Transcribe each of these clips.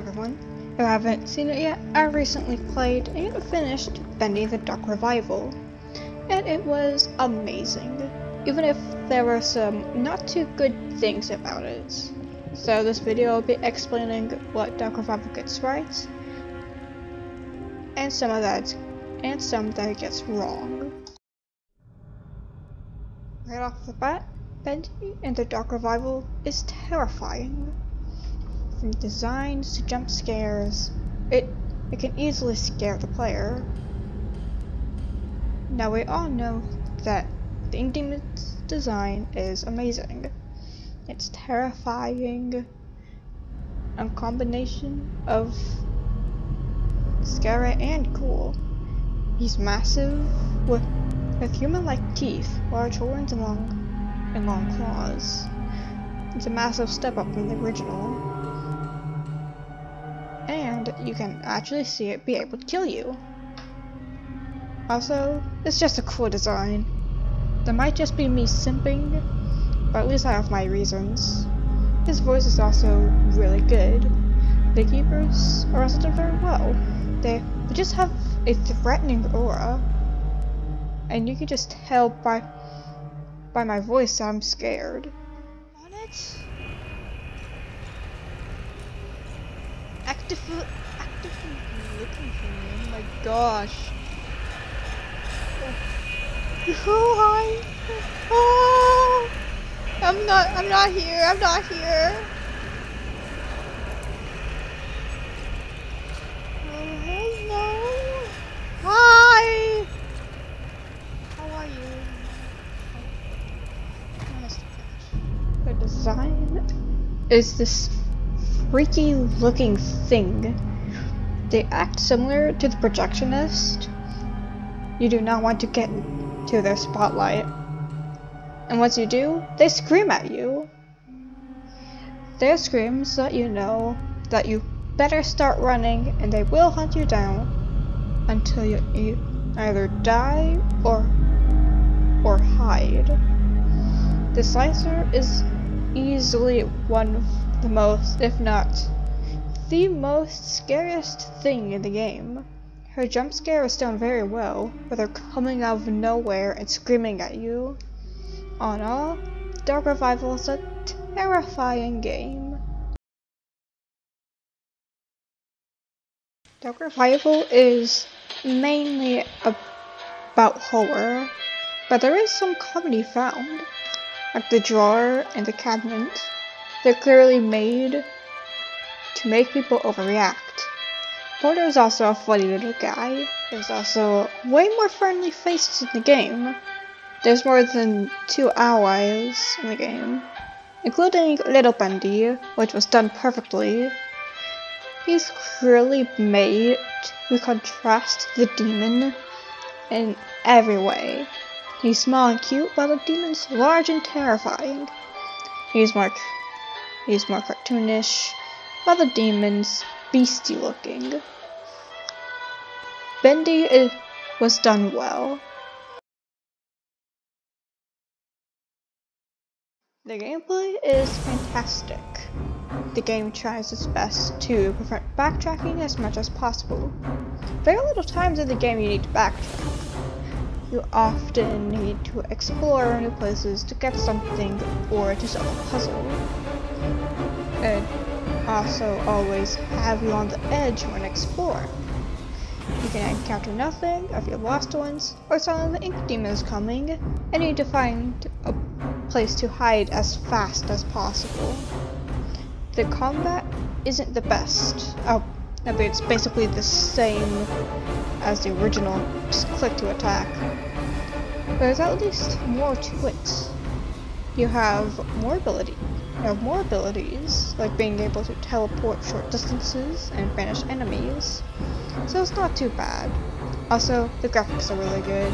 everyone. If you haven't seen it yet, I recently played and finished Bendy the Dark Revival, and it was amazing, even if there were some not too good things about it. So this video will be explaining what Dark Revival gets right, and some that it gets wrong. Right off the bat, Bendy in the Dark Revival is terrifying. From designs to jump scares, it can easily scare the player. Now we all know that the Ink Demon's design is amazing. It's terrifying, a combination of scary and cool. He's massive with human-like teeth, large horns, and long claws. It's a massive step up from the original. And you can actually see it be able to kill you. Also, it's just a cool design. That might just be me simping, but at least I have my reasons. His voice is also really good. The keepers are also done very well. They just have a threatening aura, and you can just tell by my voice that I'm scared. On it. Actively looking for me. Oh my gosh. Oh hi. Oh, I'm not here. Oh hello. Hi. How are you? The design is this freaky looking thing. They act similar to the projectionist. You do not want to get into their spotlight. And once you do, they scream at you. Their screams let you know that you better start running, and they will hunt you down until you either die or hide. The slicer is easily one of the most, if not the most scariest thing in the game. Her jump scare is done very well, with her coming out of nowhere and screaming at you. All in all, Dark Revival is a terrifying game. Dark Revival is mainly about horror, but there is some comedy found. Like the drawer and the cabinet. They're clearly made to make people overreact. Porter is also a funny little guy. There's also way more friendly faces in the game. There's more than 2 allies in the game, including little Bendy, which was done perfectly. He's clearly made to contrast the demon in every way. He's small and cute, while the demon's large and terrifying. He's more cartoonish, while the demon's beastie looking. Bendy was done well. The gameplay is fantastic. The game tries its best to prevent backtracking as much as possible. Very little times in the game you need to backtrack. You often need to explore new places to get something or to solve a puzzle. And also always have you on the edge when exploring. You can encounter nothing if you're lost once, or suddenly the Ink Demon is coming, and you need to find a place to hide as fast as possible. The combat isn't the best. It's basically the same as the original, just click to attack. There's at least more to it. You have more abilities, like being able to teleport short distances and banish enemies, so it's not too bad. Also, the graphics are really good.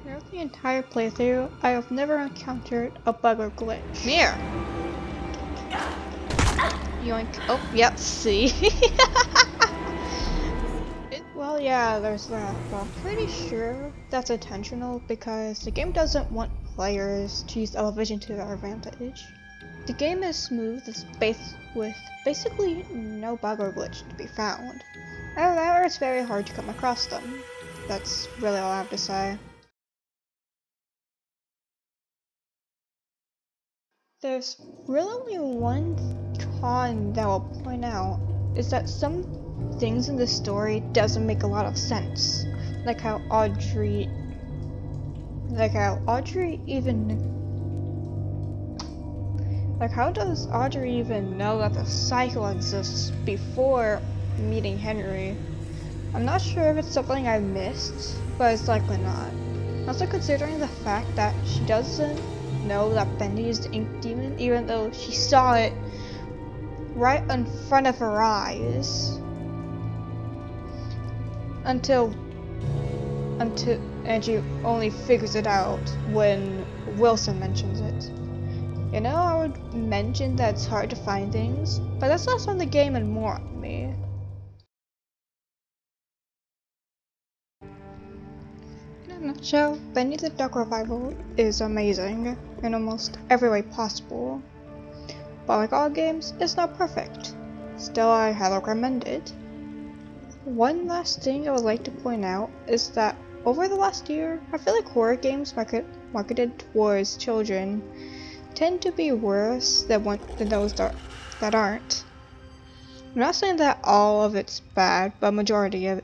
Throughout the entire playthrough, I have never encountered a bug or glitch. Here! Yoink. Oh, yep, see? Well, yeah, there's that, but I'm pretty sure that's intentional because the game doesn't want players to use elevation to their advantage. The game is smooth with basically no bug or glitch to be found. However, it's very hard to come across them. That's really all I have to say. There's really only one con that I'll point out, is that some things in the story doesn't make a lot of sense. Like how Audrey how does Audrey even know that the cycle exists before meeting Henry? I'm not sure if it's something I missed, but it's likely not. Also considering the fact that she doesn't know that Bendy is the ink demon, even though she saw it right in front of her eyes. Until and she only figures it out when Wilson mentions it. You know, I would mention that it's hard to find things, but that's less on the game and more on me. In a nutshell, Bendy the Duck Revival is amazing in almost every way possible. But like all games, it's not perfect. Still, I highly recommend it. One last thing I would like to point out is that over the last year, I feel like horror games marketed towards children tend to be worse than those that aren't. I'm not saying that all of it's bad, but majority of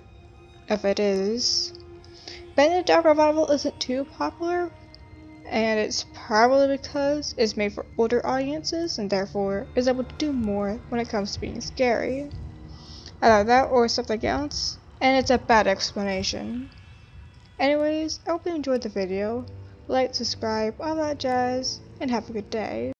it is. Bendy the Duck Revival isn't too popular, and it's probably because it's made for older audiences and therefore is able to do more when it comes to being scary. Either that or something else, and it's a bad explanation. Anyways, I hope you enjoyed the video. Like, subscribe, all that jazz, and have a good day.